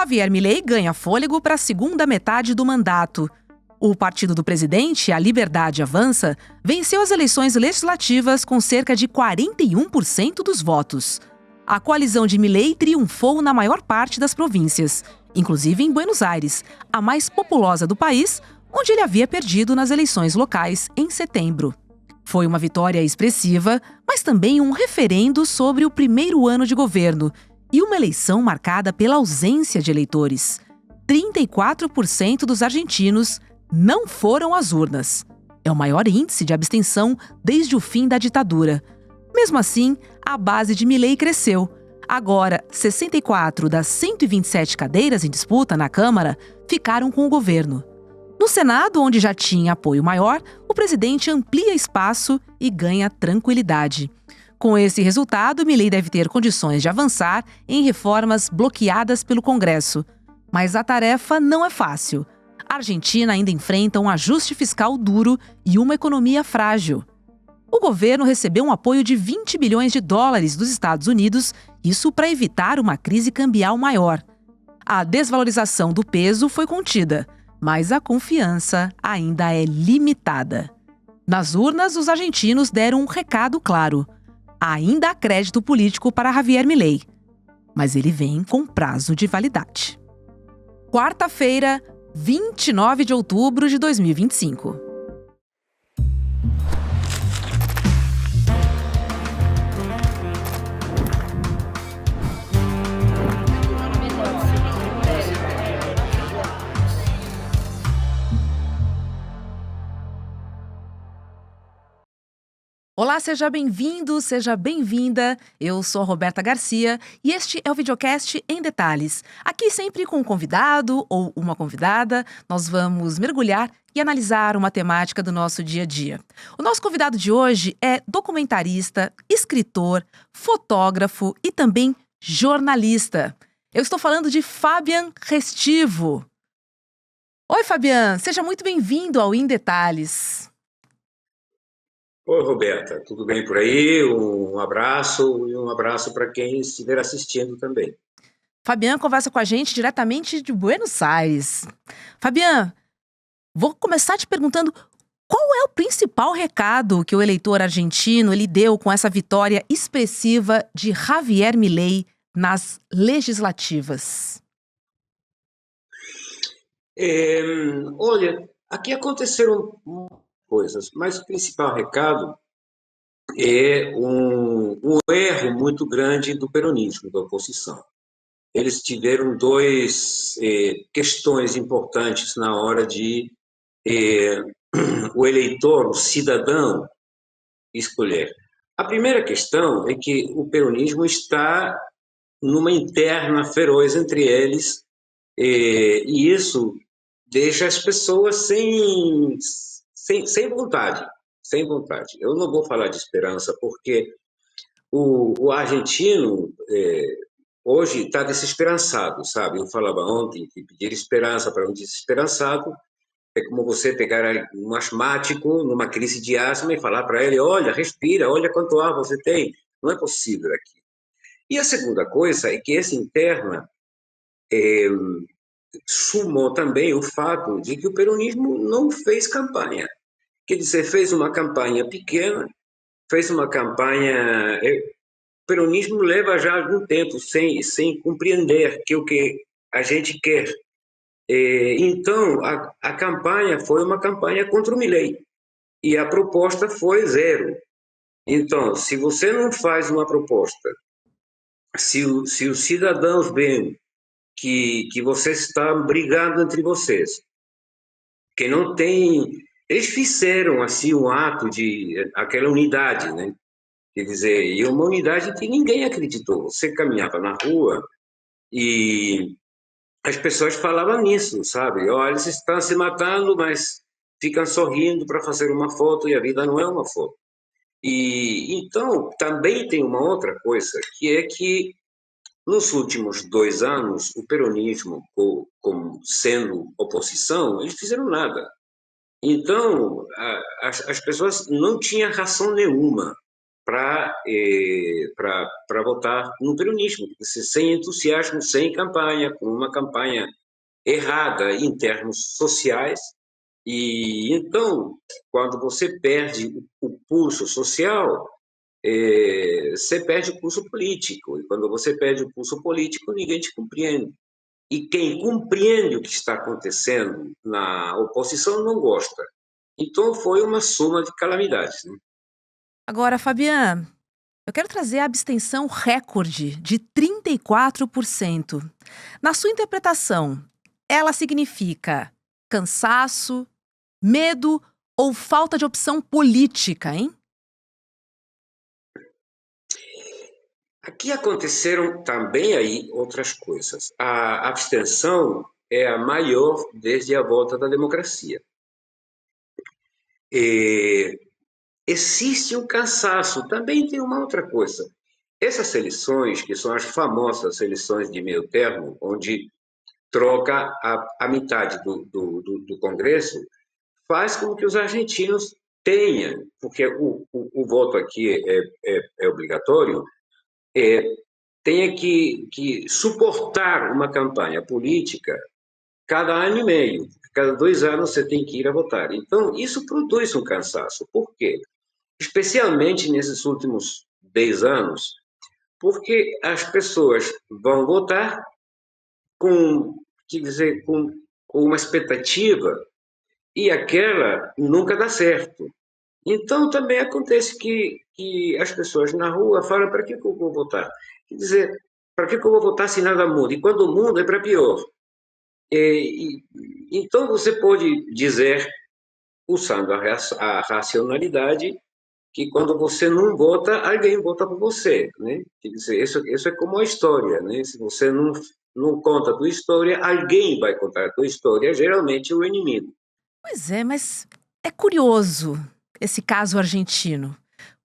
Javier Milei ganha fôlego para a segunda metade do mandato. O partido do presidente, a Liberdade Avança, venceu as eleições legislativas com cerca de 41% dos votos. A coalizão de Milei triunfou na maior parte das províncias, inclusive em Buenos Aires, a mais populosa do país, onde ele havia perdido nas eleições locais em setembro. Foi uma vitória expressiva, mas também um referendo sobre o primeiro ano de governo e uma eleição marcada pela ausência de eleitores. 34% dos argentinos não foram às urnas. É o maior índice de abstenção desde o fim da ditadura. Mesmo assim, a base de Milei cresceu. Agora, 64 das 127 cadeiras em disputa na Câmara ficaram com o governo. No Senado, onde já tinha apoio maior, o presidente amplia espaço e ganha tranquilidade. Com esse resultado, Milei deve ter condições de avançar em reformas bloqueadas pelo Congresso. Mas a tarefa não é fácil. A Argentina ainda enfrenta um ajuste fiscal duro e uma economia frágil. O governo recebeu um apoio de 20 bilhões de dólares dos Estados Unidos, isso para evitar uma crise cambial maior. A desvalorização do peso foi contida, mas a confiança ainda é limitada. Nas urnas, os argentinos deram um recado claro. Ainda há crédito político para Javier Milei, mas ele vem com prazo de validade. Quarta-feira, 29 de outubro de 2025. Olá, seja bem-vindo, seja bem-vinda. Eu sou a Roberta Garcia e este é o Videocast em Detalhes. Aqui sempre com um convidado ou uma convidada, nós vamos mergulhar e analisar uma temática do nosso dia a dia. O nosso convidado de hoje é documentarista, escritor, fotógrafo e também jornalista. Eu estou falando de Fabian Restivo. Oi, Fabian, seja muito bem-vindo ao Em Detalhes. Oi, Roberta, tudo bem por aí? Um abraço e um abraço para quem estiver assistindo também. Fabian conversa com a gente diretamente de Buenos Aires. Fabian, vou começar te perguntando qual é o principal recado que o eleitor argentino ele deu com essa vitória expressiva de Javier Milei nas legislativas? Olha, aqui aconteceram coisas, mas o principal recado é um erro muito grande do peronismo, da oposição. Eles tiveram duas questões importantes na hora de o eleitor, o cidadão, escolher. A primeira questão é que o peronismo está numa interna feroz entre eles, e isso deixa as pessoas sem vontade, sem vontade. Eu não vou falar de esperança, porque o argentino hoje está desesperançado, sabe? Eu falava ontem que pedir esperança para um desesperançado é como você pegar um asmático numa crise de asma e falar para ele, olha, respira, olha quanto ar você tem. Não é possível aqui. E a segunda coisa é que essa interna sumou também o fato de que o peronismo não fez campanha. Quer dizer, fez uma campanha pequena, fez uma campanha... O peronismo leva já algum tempo sem compreender que o que a gente quer. Então, a campanha foi uma campanha contra o Milei. E a proposta foi zero. Então, se você não faz uma proposta, se os cidadãos veem que vocês estão brigando entre vocês, que não tem... Eles fizeram assim um ato de aquela unidade, né? Quer dizer, e uma unidade que ninguém acreditou. Você caminhava na rua e as pessoas falavam nisso, sabe? Olha, eles estão se matando, mas ficam sorrindo para fazer uma foto e a vida não é uma foto. E então também tem uma outra coisa, que é que nos últimos 2 anos, o peronismo, como sendo oposição, eles fizeram nada. Então, as pessoas não tinham razão nenhuma para votar no peronismo, sem entusiasmo, sem campanha, com uma campanha errada em termos sociais. E então, quando você perde o pulso social, você perde o pulso político. E quando você perde o pulso político, ninguém te compreende. E quem compreende o que está acontecendo na oposição não gosta. Então, foi uma soma de calamidades, né? Agora, Fabian, eu quero trazer a abstenção recorde de 34%. Na sua interpretação, ela significa cansaço, medo ou falta de opção política, hein? Aqui aconteceram também aí outras coisas. A abstenção é a maior desde a volta da democracia. E existe um cansaço. Também tem uma outra coisa. Essas eleições, que são as famosas eleições de meio termo, onde troca a metade do Congresso, faz com que os argentinos tenham, porque o voto aqui é obrigatório, é, tenha que suportar uma campanha política cada ano e meio. Cada 2 anos você tem que ir a votar. Então, isso produz um cansaço. Por quê? Especialmente nesses últimos 10 anos, porque as pessoas vão votar com, quer dizer, com uma expectativa e aquela nunca dá certo. Então, também acontece que as pessoas na rua falam: para que eu vou votar? Quer dizer, para que eu vou votar se nada muda? E quando muda é para pior. Então, você pode dizer, usando a racionalidade, que quando você não vota, alguém vota por você, né? Quer dizer, isso é como a história, né? Se você não conta a tua história, alguém vai contar a tua história, geralmente o inimigo. Pois é, mas é curioso esse caso argentino.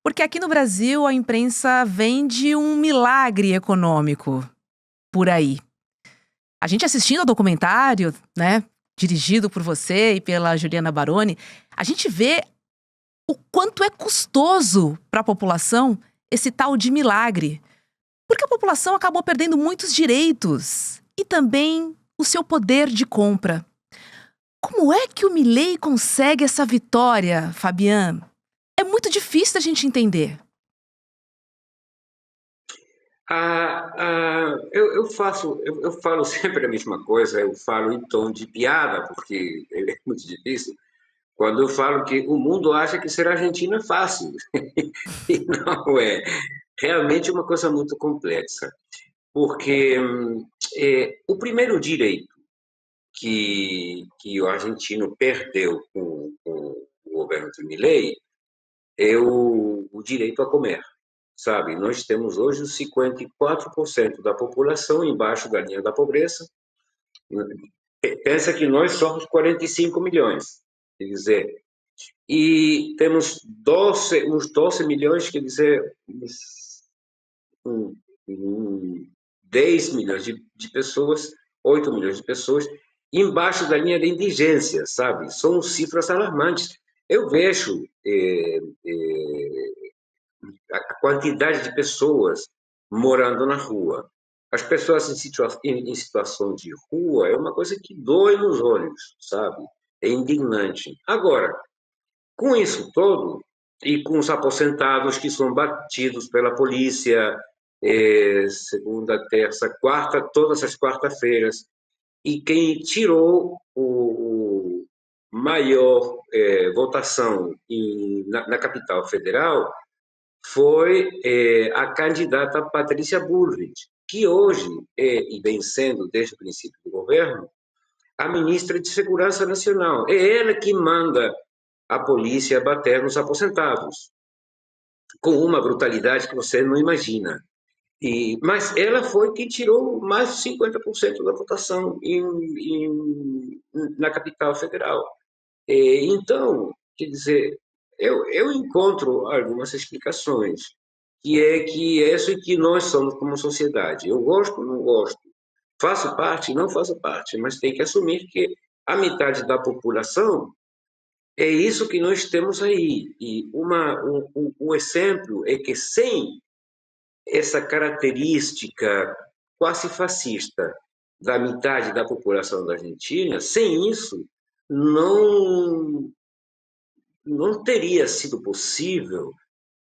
Porque aqui no Brasil a imprensa vende um milagre econômico por aí. A gente assistindo ao documentário, né, dirigido por você e pela Juliana Baroni, a gente vê o quanto é custoso para a população esse tal de milagre. Porque a população acabou perdendo muitos direitos e também o seu poder de compra. Como é que o Milei consegue essa vitória, Fabian? É muito difícil a gente entender. Eu falo sempre a mesma coisa, eu falo em tom de piada, porque é muito difícil. Quando eu falo que o mundo acha que ser argentino é fácil, e não é. Realmente é uma coisa muito complexa, porque o primeiro direito que o argentino perdeu com o governo de Milei é o direito a comer, sabe? Nós temos hoje 54% da população embaixo da linha da pobreza. Pensa que nós somos 45 milhões, quer dizer, e temos uns 12 milhões, quer dizer, um, um 10 milhões de pessoas, 8 milhões de pessoas, embaixo da linha da indigência, sabe? São cifras alarmantes. Eu vejo a quantidade de pessoas morando na rua. As pessoas em situação de rua é uma coisa que dói nos olhos, sabe? É indignante. Agora, com isso todo, e com os aposentados que são batidos pela polícia, segunda, terça, quarta, todas as quarta-feiras, e quem tirou o maior votação na capital federal foi a candidata Patrícia Bullrich, que hoje é, e vem sendo desde o princípio do governo, a ministra de Segurança Nacional. É ela que manda a polícia bater nos aposentados, com uma brutalidade que você não imagina. Mas ela foi quem tirou mais de 50% da votação na capital federal. Então, quer dizer, eu encontro algumas explicações, que é que é isso que nós somos como sociedade. Eu gosto, não gosto. Faço parte, não faço parte, mas tem que assumir que a metade da população É isso que nós temos aí. E um exemplo é que sem essa característica quase fascista da metade da população da Argentina, sem isso, não, não teria sido possível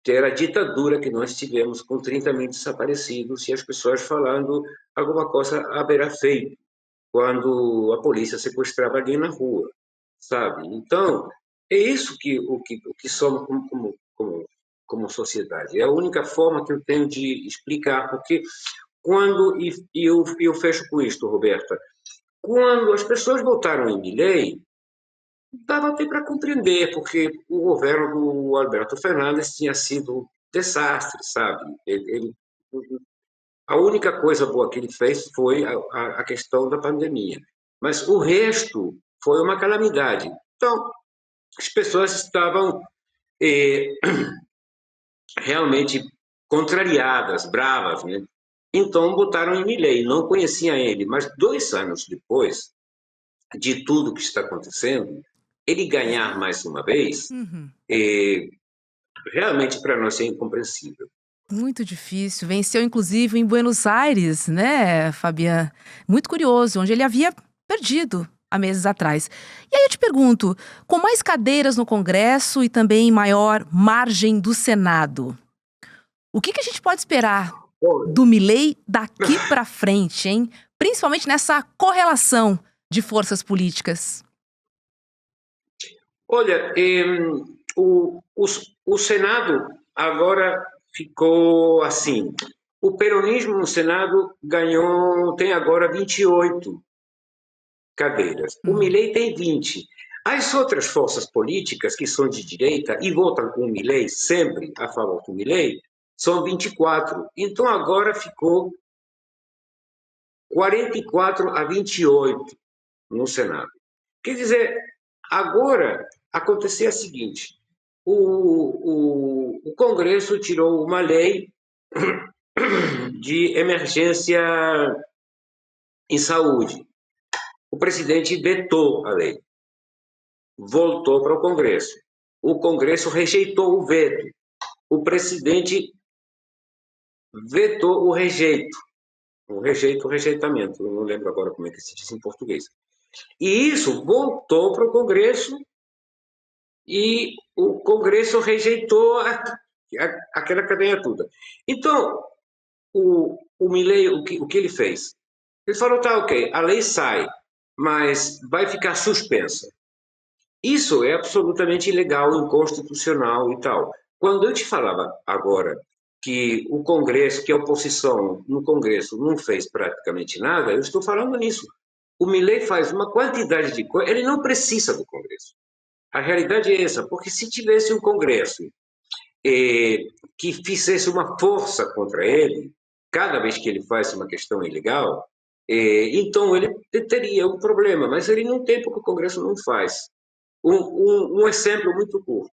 ter a ditadura que nós tivemos com 30 mil desaparecidos e as pessoas falando alguma coisa haverá feito quando a polícia sequestrava alguém na rua, sabe? Então, é isso o que somos como sociedade. É a única forma que eu tenho de explicar, porque eu fecho com isto, Roberta, quando as pessoas votaram em Milei, dava até para compreender, porque o governo do Alberto Fernandes tinha sido um desastre, sabe? A única coisa boa que ele fez foi a questão da pandemia, mas o resto foi uma calamidade. Então, as pessoas estavam eh, realmente contrariadas, bravas, né? Então votaram em Milei. Não conhecia ele, mas 2 anos depois de tudo que está acontecendo, ele ganhar mais uma vez, Uhum. eh, realmente para nós é incompreensível. Muito difícil. Venceu, inclusive, em Buenos Aires, né, Fabian? Muito curioso, onde ele havia perdido há meses atrás. E aí eu te pergunto, com mais cadeiras no Congresso e também maior margem do Senado, o que a gente pode esperar Olha, do Milei daqui para frente, hein? Principalmente nessa correlação de forças políticas. olha, o Senado agora ficou assim. O peronismo no Senado ganhou, tem agora 28 cadeiras. O Uhum. Milei tem 20. As outras forças políticas que são de direita e votam com o Milei, sempre a favor do Milei, são 24. Então agora ficou 44-28 no Senado. Quer dizer, agora acontecia o seguinte: o Congresso tirou uma lei de emergência em saúde. O presidente vetou a lei, voltou para o Congresso. O Congresso rejeitou o veto. O presidente vetou o rejeitamento. Eu não lembro agora como é que se diz em português. E isso voltou para o Congresso e o Congresso rejeitou aquela cadeia toda. Então, o Milei, o que ele fez? Ele falou, tá, ok, a lei sai, mas vai ficar suspensa. Isso é absolutamente ilegal, inconstitucional e tal. Quando eu te falava agora que o Congresso, que a oposição no Congresso não fez praticamente nada, eu estou falando nisso. O Milei faz uma quantidade de coisas, ele não precisa do Congresso. A realidade é essa, porque se tivesse um Congresso eh, que fizesse uma força contra ele, cada vez que ele faz uma questão ilegal, então ele teria um problema, mas ele não tem porque o Congresso não faz. Um exemplo muito curto.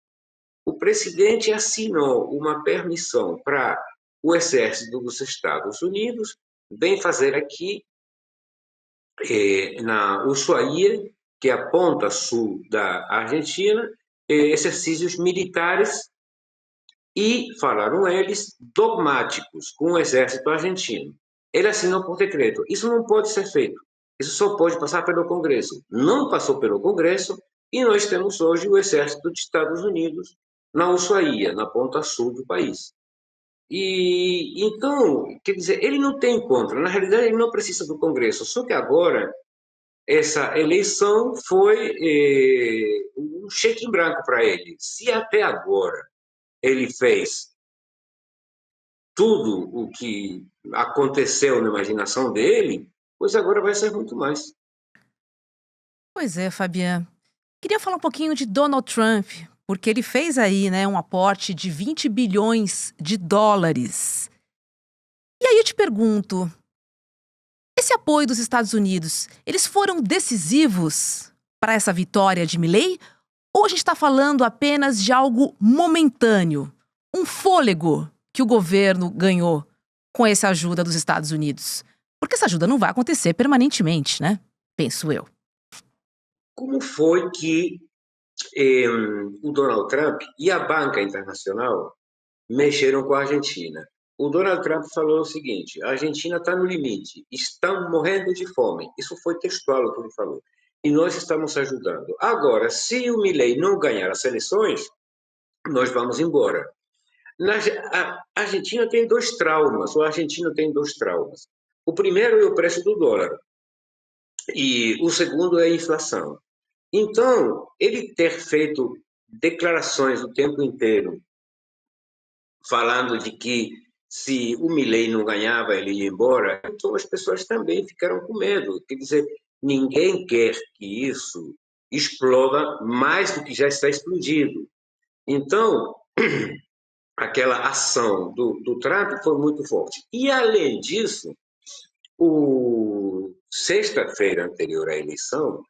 O presidente assinou uma permissão para o Exército dos Estados Unidos vem fazer aqui na Ushuaia, que é a ponta sul da Argentina, exercícios militares e, falaram eles, dogmáticos com o exército argentino. Ele assinou por decreto. Isso não pode ser feito. Isso só pode passar pelo Congresso. Não passou pelo Congresso e nós temos hoje o exército dos Estados Unidos na Ushuaia, na ponta sul do país. E então, quer dizer, ele não tem contra. Na realidade, ele não precisa do Congresso. Só que agora essa eleição foi um cheque em branco para ele. Se até agora ele fez tudo o que aconteceu na imaginação dele, pois agora vai ser muito mais. Pois é, Fabian. Queria falar um pouquinho de Donald Trump, porque ele fez aí, né, um aporte de 20 bilhões de dólares. E aí eu te pergunto, esse apoio dos Estados Unidos, eles foram decisivos para essa vitória de Milei? Ou a gente está falando apenas de algo momentâneo? Um fôlego que o governo ganhou com essa ajuda dos Estados Unidos? Porque essa ajuda não vai acontecer permanentemente, né? Penso eu. Como foi que o Donald Trump e a banca internacional mexeram com a Argentina. O Donald Trump falou o seguinte: a Argentina está no limite, estão morrendo de fome. Isso foi textual o que ele falou. E nós estamos ajudando. Agora, se o Milei não ganhar as eleições, nós vamos embora. A Argentina tem dois traumas, ou a Argentina tem dois traumas. O primeiro é o preço do dólar e o segundo é a inflação. Então, ele ter feito declarações o tempo inteiro falando de que se o Milei não ganhava, ele ia embora, então as pessoas também ficaram com medo. Quer dizer, ninguém quer que isso exploda mais do que já está explodido. Então, aquela ação do Trump foi muito forte. E, além disso, sexta-feira anterior à eleição,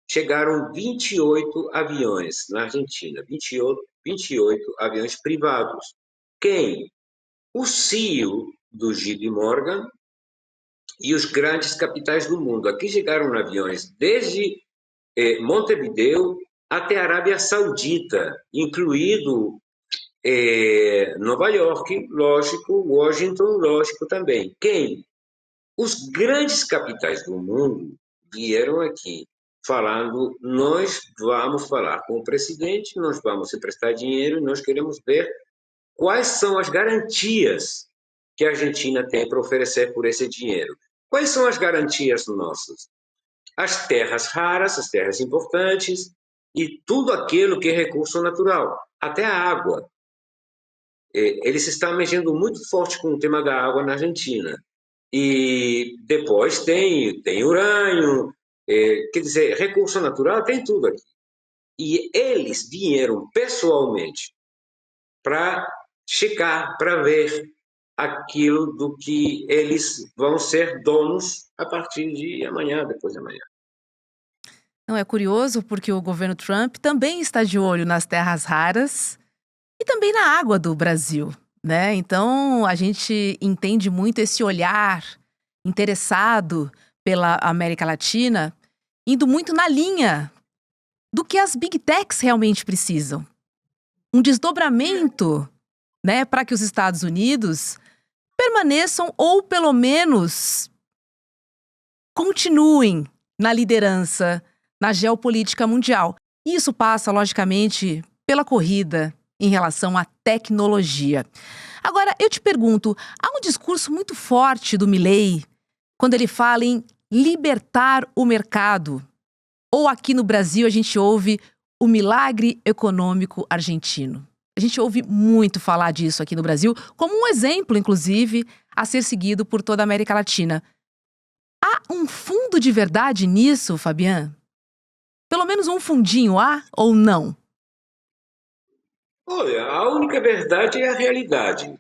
chegaram 28 aviões na Argentina, 28 aviões privados. Quem? O CEO do JP Morgan e os grandes capitais do mundo. Aqui chegaram aviões desde Montevideo até a Arábia Saudita, incluído Nova York, lógico, Washington, lógico também. Quem? Os grandes capitais do mundo vieram aqui falando: nós vamos falar com o presidente, nós vamos emprestar dinheiro, nós queremos ver quais são as garantias que a Argentina tem para oferecer por esse dinheiro. Quais são as garantias nossas? As terras raras, as terras importantes e tudo aquilo que é recurso natural, até a água. Eles estão mexendo muito forte com o tema da água na Argentina. E depois tem urânio, quer dizer, recurso natural tem tudo aqui. E eles vieram pessoalmente para checar, para ver aquilo do que eles vão ser donos a partir de amanhã, depois de amanhã. Não é curioso porque o governo Trump também está de olho nas terras raras e também na água do Brasil, né? Então a gente entende muito esse olhar interessado pela América Latina, indo muito na linha do que as Big Techs realmente precisam. Um desdobramento, né, para que os Estados Unidos permaneçam ou pelo menos continuem na liderança na geopolítica mundial. Isso passa, logicamente, pela corrida em relação à tecnologia. Agora, eu te pergunto, há um discurso muito forte do Milei quando ele fala em libertar o mercado. Ou aqui no Brasil a gente ouve o milagre econômico argentino. A gente ouve muito falar disso aqui no Brasil, como um exemplo, inclusive, a ser seguido por toda a América Latina. Há um fundo de verdade nisso, Fabian? Pelo menos um fundinho há ou não? Olha, a única verdade é a realidade.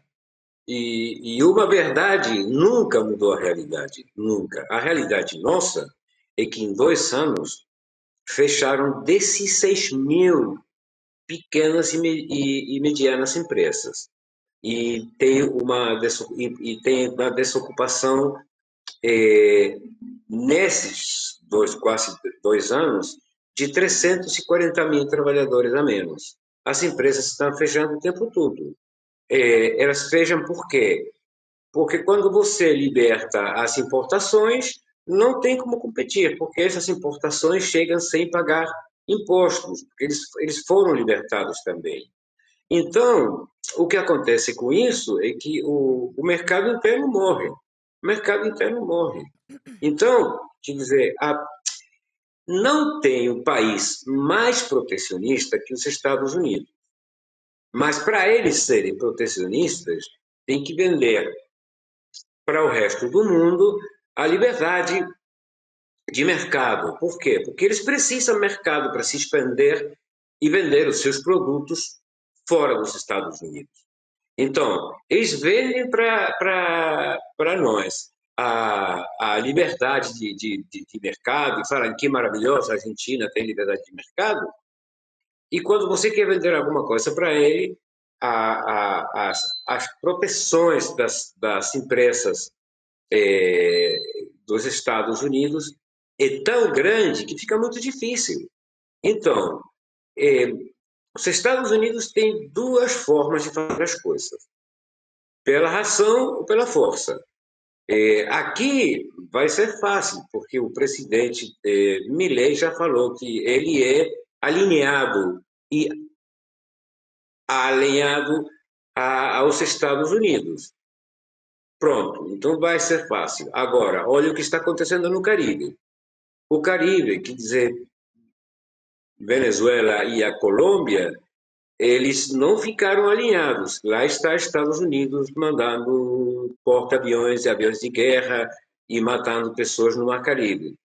E uma verdade nunca mudou a realidade, nunca. A realidade nossa é que em 2 anos fecharam 16 mil pequenas e medianas empresas. E tem uma desocupação nesses quase 2 anos de 340 mil trabalhadores a menos. As empresas estão fechando o tempo todo. Elas fecham por quê? Porque quando você liberta as importações, não tem como competir, porque essas importações chegam sem pagar impostos, porque eles foram libertados também. Então, o que acontece com isso é que o mercado interno morre. O mercado interno morre. Então, quer dizer, não tem um país mais protecionista que os Estados Unidos. Mas para eles serem protecionistas, tem que vender para o resto do mundo a liberdade de mercado. Por quê? Porque eles precisam de mercado para se expandir e vender os seus produtos fora dos Estados Unidos. Então, eles vendem para nós a liberdade de mercado, e falam que maravilhosa a Argentina tem liberdade de mercado, e quando você quer vender alguma coisa para ele, as proteções das empresas dos Estados Unidos é tão grande que fica muito difícil. Então, os Estados Unidos têm duas formas de fazer as coisas: pela ração ou pela força. Aqui vai ser fácil, porque o presidente Milei já falou que ele é alinhado e alinhado aos Estados Unidos. Pronto, então vai ser fácil. Agora, olha o que está acontecendo no Caribe. O Caribe, quer dizer, Venezuela e a Colômbia, eles não ficaram alinhados. Lá está Estados Unidos mandando porta-aviões e aviões de guerra e matando pessoas no Mar Caribe,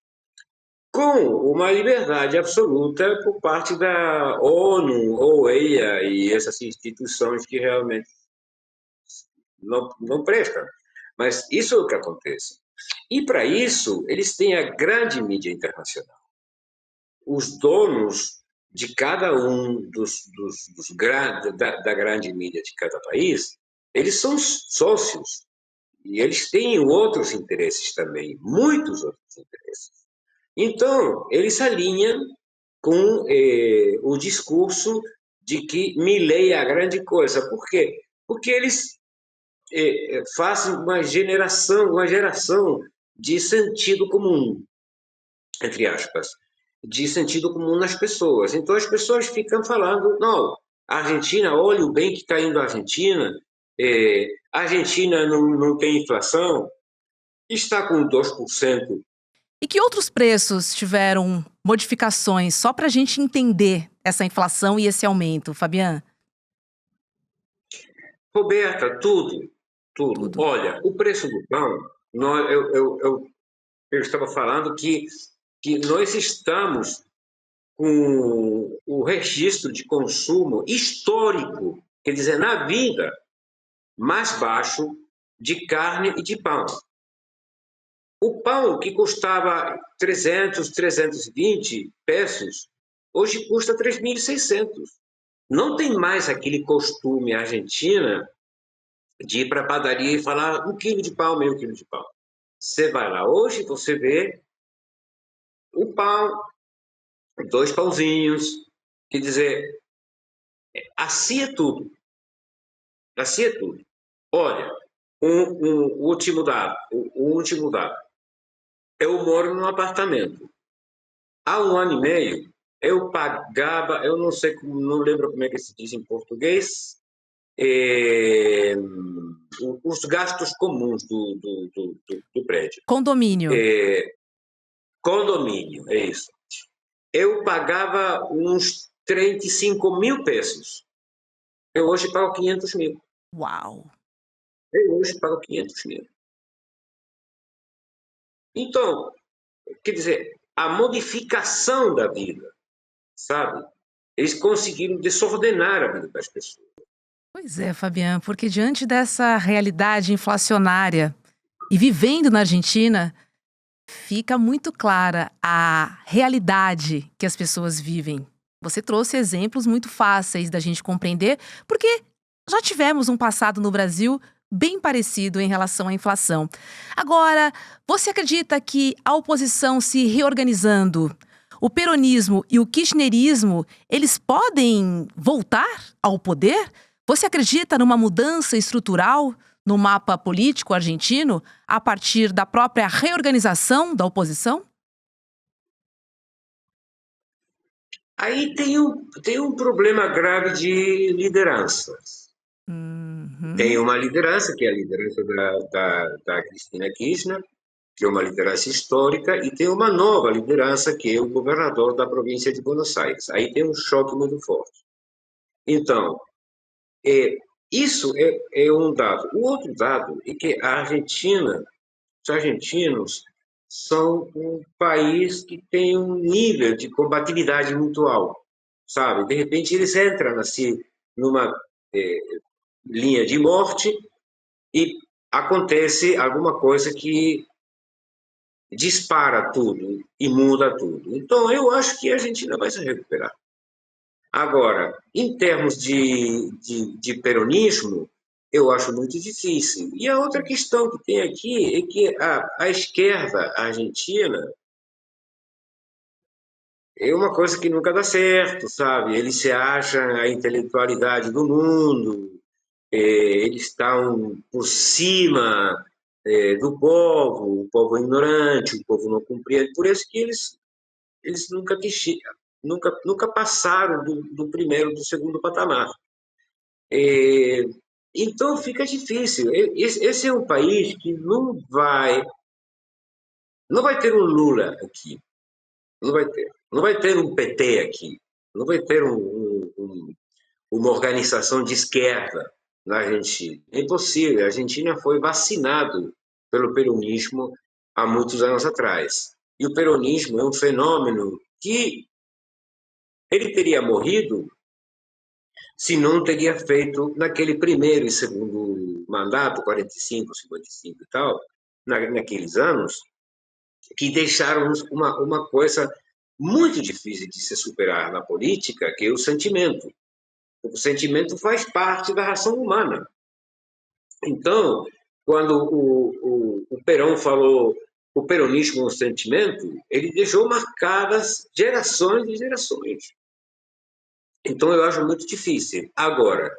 com uma liberdade absoluta por parte da ONU, OEA e essas instituições que realmente não prestam. Mas isso é o que acontece. E para isso, eles têm a grande mídia internacional. Os donos de cada um da grande mídia de cada país, eles são sócios e eles têm outros interesses também, muitos outros interesses. Então, eles se alinham com o discurso de que Milei é a grande coisa. Por quê? Porque eles fazem uma geração de sentido comum, entre aspas, de sentido comum nas pessoas. Então as pessoas ficam falando, não, a Argentina, olha o bem que está indo a Argentina, a Argentina não tem inflação, está com 2%. E que outros preços tiveram modificações, só para a gente entender essa inflação e esse aumento, Fabian? Roberta, tudo, tudo. Tudo. Olha, o preço do pão, eu estava falando que nós estamos com o registro de consumo histórico, quer dizer, na vida, mais baixo de carne e de pão. O pão que custava 300, 320 pesos, hoje custa 3.600. Não tem mais aquele costume argentina de ir para a padaria e falar 1 quilo de pão, meio quilo de pão. Você vai lá hoje, você vê um pão, 2 pãozinhos, quer dizer, assim é tudo. Assim é tudo. Olha, um último dado, o último dado. Eu moro num apartamento. Há 1 ano e meio, eu pagava, eu não sei, não lembro como é que se diz em português, eh, os gastos comuns do prédio. Condomínio. Condomínio, é isso. Eu pagava uns 35 mil pesos. Eu hoje pago 500 mil. Uau! Eu hoje pago 500 mil. Então, quer dizer, a modificação da vida, sabe? Eles conseguiram desordenar a vida das pessoas. Pois é, Fabian, porque diante dessa realidade inflacionária e vivendo na Argentina, fica muito clara a realidade que as pessoas vivem. Você trouxe exemplos muito fáceis da gente compreender, porque já tivemos um passado no Brasil bem parecido em relação à inflação. Agora, você acredita que a oposição se reorganizando, o peronismo e o kirchnerismo, eles podem voltar ao poder? Você acredita numa mudança estrutural no mapa político argentino a partir da própria reorganização da oposição? Aí tem um problema grave de lideranças. Tem Uhum. uma liderança, que é a liderança da Cristina Kirchner, que é uma liderança histórica, e tem uma nova liderança, que é o governador da província de Buenos Aires. Aí tem um choque muito forte. Então, é, isso é um dado. O outro dado é que a Argentina, os argentinos, são um país que tem um nível de combatividade muito alto, sabe? De repente, eles entram assim, numa eh, linha de morte e acontece alguma coisa que dispara tudo e muda tudo. Então, eu acho que a Argentina vai se recuperar. Agora, em termos de peronismo, eu acho muito difícil. E a outra questão que tem aqui é que a esquerda argentina é uma coisa que nunca dá certo, sabe? Ele se acha a intelectualidade do mundo, eles estão por cima do povo, o povo é ignorante, o povo não compreende, por isso que eles nunca passaram do primeiro, do segundo patamar. É, então fica difícil. Esse é um país que não vai ter um Lula aqui, não vai ter um PT aqui, não vai ter uma organização de esquerda na Argentina. É impossível. A Argentina foi vacinado pelo peronismo há muitos anos atrás. E o peronismo é um fenômeno que ele teria morrido se não teria feito naquele primeiro e segundo mandato, 45, 55 e tal, naqueles anos, que deixaram uma coisa muito difícil de se superar na política, que é o sentimento. O sentimento faz parte da ração humana. Então, quando o Perón falou o peronismo é um sentimento, ele deixou marcadas gerações e gerações. Então, eu acho muito difícil. Agora,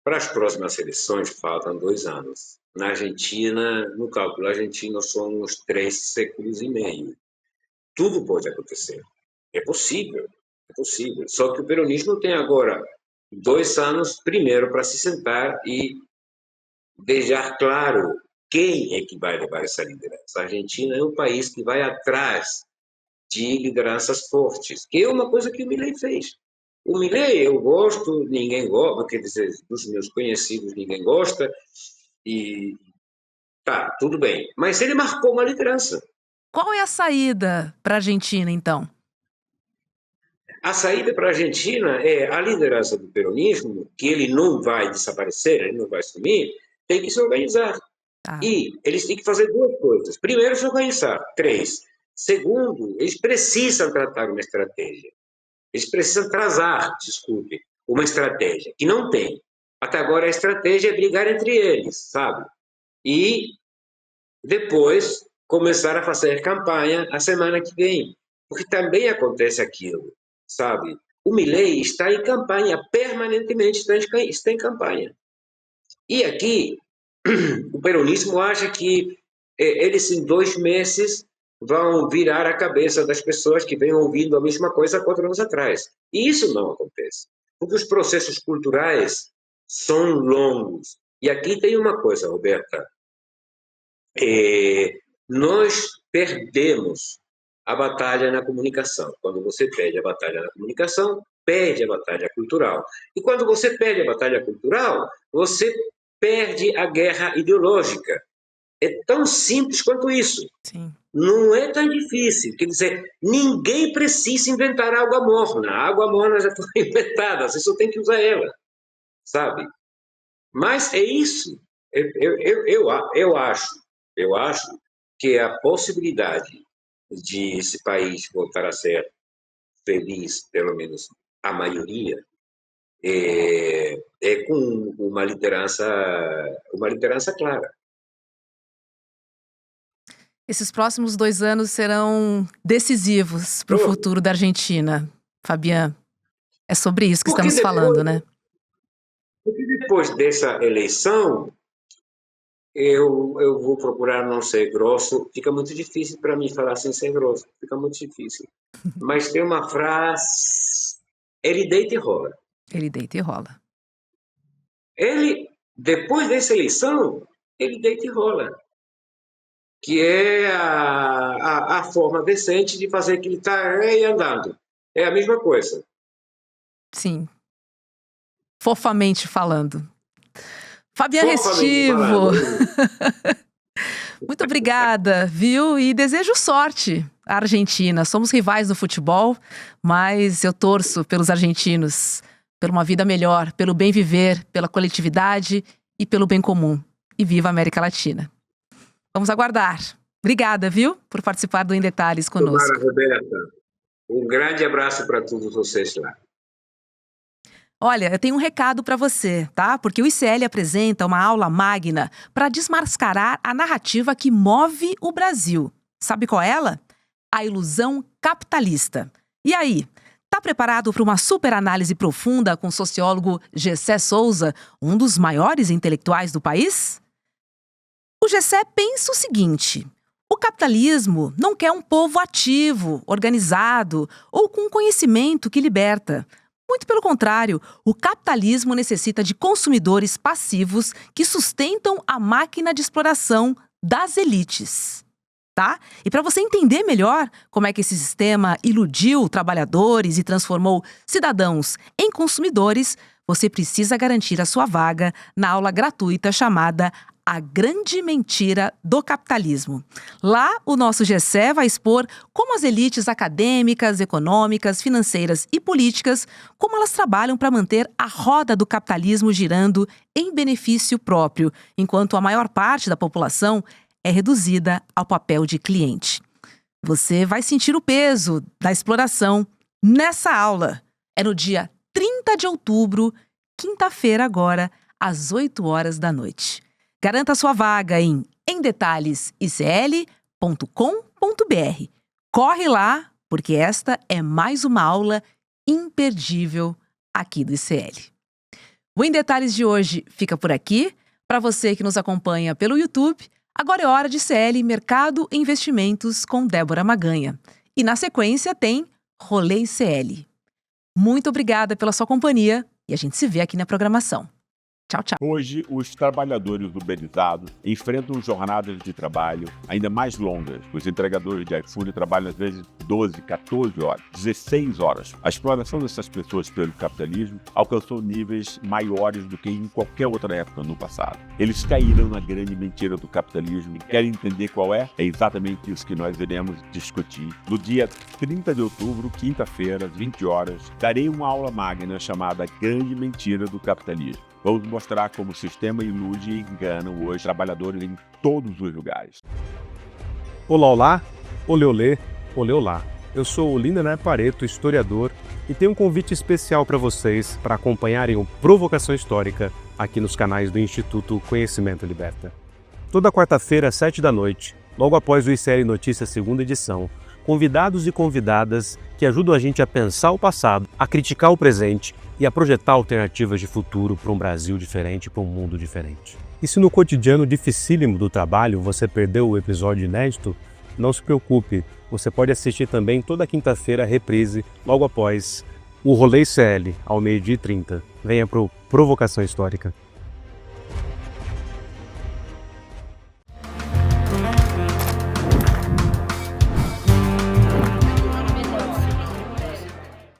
para as próximas eleições, faltam 2 anos. Na Argentina, no cálculo argentino, são uns 3 séculos e meio. Tudo pode acontecer. É possível, é possível. Só que o peronismo tem agora 2 anos, primeiro, para se sentar e deixar claro quem é que vai levar essa liderança. A Argentina é um país que vai atrás de lideranças fortes, que é uma coisa que o Milei fez. O Milei, eu gosto, ninguém gosta, quer dizer, dos meus conhecidos ninguém gosta, e tá, tudo bem. Mas ele marcou uma liderança. Qual é a saída para a Argentina, então? A saída para a Argentina é a liderança do peronismo, que ele não vai desaparecer, ele não vai sumir, tem que se organizar. Tá. E eles têm que fazer 2 coisas. Primeiro, se organizar. 3. Segundo, eles precisam tratar uma estratégia. Eles precisam trazar, desculpe, uma estratégia, que não tem. Até agora a estratégia é brigar entre eles, sabe? E depois começar a fazer campanha a semana que vem. Porque também acontece aquilo, sabe? O Milei está em campanha, permanentemente está em campanha. E aqui, o peronismo acha que eles em 2 meses vão virar a cabeça das pessoas que vêm ouvindo a mesma coisa há 4 anos atrás. E isso não acontece, porque os processos culturais são longos. E aqui tem uma coisa, Roberta, nós perdemos a batalha na comunicação. Quando você perde a batalha na comunicação, perde a batalha cultural. E quando você perde a batalha cultural, você perde a guerra ideológica. É tão simples quanto isso. Sim. Não é tão difícil. Quer dizer, ninguém precisa inventar água morna. A água morna já foi inventada, você só tem que usar ela, sabe? Mas é isso. Eu acho que a possibilidade de esse país voltar a ser feliz, pelo menos a maioria, é com uma liderança clara. Esses próximos 2 anos serão decisivos para o futuro da Argentina, Fabian. É sobre isso que estamos falando, né? Porque depois dessa eleição, eu vou procurar não ser grosso. Fica muito difícil para mim falar sem ser grosso. Fica muito difícil. Mas tem uma frase: ele deita e rola. Ele deita e rola. Ele, depois dessa eleição, ele deita e rola. Que é a forma decente de fazer que ele está andando. É a mesma coisa. Sim. Fofamente falando. Fabian Fofamente Restivo. falando. Muito obrigada, viu? E desejo sorte à Argentina. Somos rivais no futebol, mas eu torço pelos argentinos, por uma vida melhor, pelo bem viver, pela coletividade e pelo bem comum. E viva a América Latina. Vamos aguardar. Obrigada, viu? Por participar do Em Detalhes conosco. Tomara, Roberta. Um grande abraço para todos vocês lá. Olha, eu tenho um recado para você, tá? Porque o ICL apresenta uma aula magna para desmascarar a narrativa que move o Brasil. Sabe qual é ela? A ilusão capitalista. E aí, tá preparado para uma super análise profunda com o sociólogo Gessé Souza, um dos maiores intelectuais do país? O Gessé pensa o seguinte: o capitalismo não quer um povo ativo, organizado ou com conhecimento que liberta. Muito pelo contrário, o capitalismo necessita de consumidores passivos que sustentam a máquina de exploração das elites. Tá? E para você entender melhor como é que esse sistema iludiu trabalhadores e transformou cidadãos em consumidores, você precisa garantir a sua vaga na aula gratuita chamada A Grande Mentira do Capitalismo. Lá, o nosso Gessé vai expor como as elites acadêmicas, econômicas, financeiras e políticas, como elas trabalham para manter a roda do capitalismo girando em benefício próprio, enquanto a maior parte da população é reduzida ao papel de cliente. Você vai sentir o peso da exploração nessa aula. É no dia 30 de outubro, quinta-feira agora, às 8 horas da noite. Garanta sua vaga em emdetalhesicl.com.br. Corre lá, porque esta é mais uma aula imperdível aqui do ICL. O Em Detalhes de hoje fica por aqui. Para você que nos acompanha pelo YouTube, agora é hora de ICL Mercado e Investimentos com Débora Maganha. E na sequência tem Rolê ICL. Muito obrigada pela sua companhia e a gente se vê aqui na programação. Tchau, tchau. Hoje, os trabalhadores uberizados enfrentam jornadas de trabalho ainda mais longas. Os entregadores de iFood trabalham às vezes 12, 14 horas, 16 horas. A exploração dessas pessoas pelo capitalismo alcançou níveis maiores do que em qualquer outra época no passado. Eles caíram na grande mentira do capitalismo. Querem entender qual é? É exatamente isso que nós iremos discutir. No dia 30 de outubro, quinta-feira, às 20 horas, darei uma aula magna chamada Grande Mentira do Capitalismo. Vamos mostrar como o sistema ilude e engana os trabalhadores em todos os lugares. Olá, olá, olê, olê, olê, olá. Eu sou o Lindener Pareto, historiador, e tenho um convite especial para vocês para acompanharem o Provocação Histórica aqui nos canais do Instituto Conhecimento Liberta. Toda quarta-feira, às 7 da noite, logo após o ICL Notícias segunda edição, convidados e convidadas que ajudam a gente a pensar o passado, a criticar o presente e a projetar alternativas de futuro para um Brasil diferente, para um mundo diferente. E se no cotidiano dificílimo do trabalho você perdeu o episódio inédito, não se preocupe, você pode assistir também toda quinta-feira a reprise, logo após o Rolê ICL, ao 12h30. Venha para o Provocação Histórica.